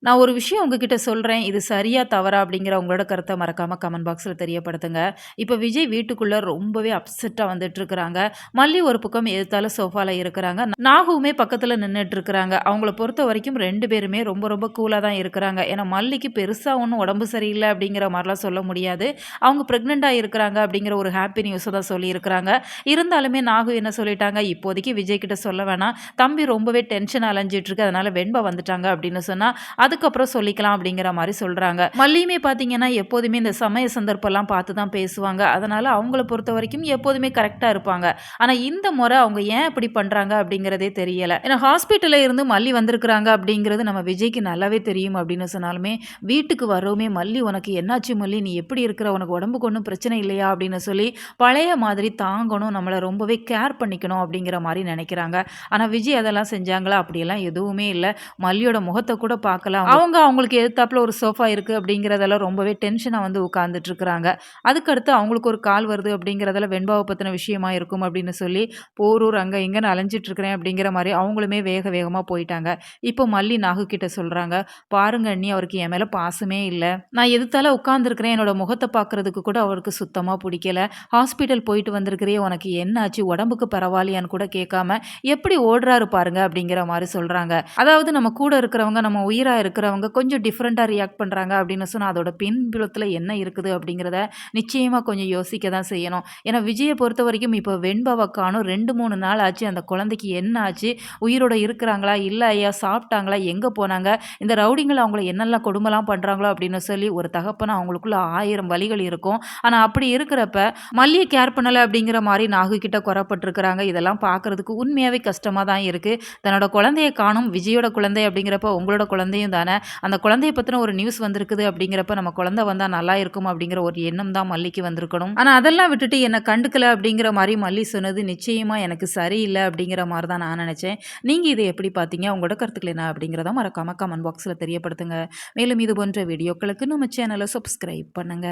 நான் ஒரு விஷயம் உங்ககிட்ட சொல்றேன். இது சரியா, தவறா அப்படிங்கிற உங்களோட கருத்த மறக்காம கமெண்ட் பாக்ஸ்ல தெரியப்படுத்துங்க. இப்ப விஜய் வீட்டுக்குள்ள ரொம்பவே அப்செட்டா வந்துட்டுருக்காங்க. மல்லி ஒரு பக்கம் எதுத்தால சோஃபால இருக்கிறாங்க. நாகுவுமே பக்கத்துல நின்னுட்டுருக்காங்க. அவங்கள பொறுத்தவரைக்கும் 2 பேருமே ரொம்ப ரொம்ப கூலா தான் இருக்கிறாங்க. ஏன்னா மல்லிக்கு பெருசா ஒண்ணும் உடம்பு சரியில்ல அப்படிங்கிற மாரிலாம் சொல்ல முடியாது. அவங்க பிரெக்னன்ட்டா இருக்கிறாங்க அப்படிங்கிற ஒரு ஹாப்பி நியூஸ தான் சொல்லியிருக்கிறாங்க. இருந்தாலுமே நாகு என்ன சொல்லிட்டாங்க, இப்போதைக்கு விஜய் கிட்ட சொல்ல வேணாம். தம்பி ரொம்பவே டென்ஷன் அலைஞ்சிட்டுருக்கு. அதனால வெண்பா வந்துட்டாங்க அப்படின்னு சொன்னா அதுக்கப்புறம் சொல்லிக்கலாம் அப்படிங்கிற மாரி சொல்றாங்க. மல்லியுமே பார்த்தீங்கன்னா, எப்போதுமே இந்த சமய சந்தர்ப்பம்லாம் பார்த்து தான் பேசுவாங்க. அதனால அவங்கள பொறுத்தவரைக்கும் எப்போதுமே கரெக்ட்டா இருப்பாங்க. ஆனா இந்த முறை அவங்க ஏன் இப்படி பண்றாங்க அப்படிங்கிறதே தெரியல. ஏன்னா ஹாஸ்பிட்டல்ல இருந்து மல்லி வந்திருக்கிறாங்க அப்படிங்கிறது நம்ம விஜய்க்கு நல்லாவே தெரியும் அப்படின்னு சொன்னாலுமே, வீட்டுக்கு வரவுமே "மல்லி உனக்கு என்னாச்சு மல்லி? நீ எப்படி இருக்கிற? உனக்கு உடம்புக்கு ஒண்ணும் பிரச்சனை இல்லையா?" அப்படின்னு சொல்லி பழைய மாதிரி தாங்கணும், நம்மள ரொம்பவே கேர் பண்ணிக்கணும் அப்படிங்கிற மாரி நெனைக்கிறாங்க. ஆனா விஜய் அதெல்லாம் செஞ்சாங்களா? அப்படியெல்லாம் எதுவுமே இல்ல. மல்லியோட முகத்த கூட பார்க்கல. அவங்களுக்கு எதிர்த்தாப்புல ஒரு சோஃபா இருக்கு அப்படிங்கிறதெல்லாம் ரொம்பவே டென்ஷனா வந்து உட்கார்ந்துட்டு இருக்கிறாங்க. அதுக்கடுத்து அவங்களுக்கு ஒரு கால் வருது அப்படிங்கிறதுல வெண்பாவ பத்தின விஷயமா இருக்கும் அப்படின்னு சொல்லி, போரூர் அங்க இங்கன்னு அலைஞ்சிட்டு இருக்கிறேன் அப்படிங்கிற மாரி அவங்களுமே வேக வேகமா போயிட்டாங்க. இப்போ மல்லி நாகு கிட்ட சொல்றாங்க, "பாருங்க அண்ணி அவருக்கு என் மேல பாசமே இல்ல. நான் எதுத்தால உட்கார்ந்துருக்கிறேன். என்னோட முகத்த பார்க்கறதுக்கு கூட அவருக்கு சுத்தமா புடிக்கல. ஹாஸ்பிட்டல் போயிட்டு வந்திருக்கிறியே உனக்கு என்ன ஆச்சு? உடம்புக்கு பரவாயில்லையான்னு கூட கேட்காம எப்படி ஓடுறாரு பாருங்க" அப்படிங்கிற மாரி சொல்றாங்க. அதாவது நம்ம கூட இருக்கிறவங்க, நம்ம உயிரா இருக்கிறவங்க கொஞ்சம் டிஃபரெண்ட்டா ரியாக்ட் பண்றாங்க அப்படின்னு சொன்னா, அதோட பின்புலத்தில என்ன இருக்குது அப்படிங்கிறத நிச்சயமா கொஞ்சம் யோசிக்க தான் செய்யணும். ஏன்னா விஜய பொறுத்தவரைக்கும் இப்போ வெண்பாவ காணோம் 2, 3 நாள் ஆச்சு. அந்த குழந்தைக்கு என்ன ஆச்சு? உயிரோட இருக்கிறாங்களா? இல்லையா? சாப்பிட்டாங்களா? எங்க போனாங்க? இந்த ரவுடிங்கள் அவங்கள என்னெல்லாம் கொடுமைலாம் பண்றாங்களோ அப்படின்னு சொல்லி ஒரு தகப்பனா அவங்களுக்குள்ள 1000 வலிகள் இருக்கும். ஆனா அப்படி இருக்கிறப்ப, மல்லிய கேர் பண்ணல அப்படிங்கிற மாரி நாகு கிட்ட கொறப்பட்டுருக்கிறாங்க. இதெல்லாம் பார்க்கறதுக்கு உண்மையாவே கஷ்டமா தான் இருக்கு. தன்னோட குழந்தைய காணோம். விஜயோட குழந்தை அப்படிங்கிறப்ப உங்களோட குழந்தையும் தானே. அந்த குழந்தைய பத்தின ஒரு நியூஸ் வந்திருக்குது அப்படிங்கிறப்ப நம்ம குழந்தை வந்தா நல்லா இருக்கும் அப்படிங்கிற ஒரு எண்ணம் தான் மல்லிக்கு வந்திருக்கணும். ஆனா அதெல்லாம் விட்டுட்டு என்ன கண்டுக்கல அப்படிங்கிற மாரி மல்லி சொன்னது நிச்சயமா எனக்கு சரியில்ல அப்படிங்கிற மாரி தான் நான் நெனச்சேன். நீங்க இத எப்படி பார்த்தீங்க? உங்களோட கருத்துக்கள் என்ன அப்படிங்கிறத மறக்காம கமெண்ட் பாக்ஸ்ல தெரியப்படுத்துங்க. மேலும் இது போன்ற வீடியோக்களுக்கு நம்ம சேனல சப்ஸ்கிரைப் பண்ணுங்க.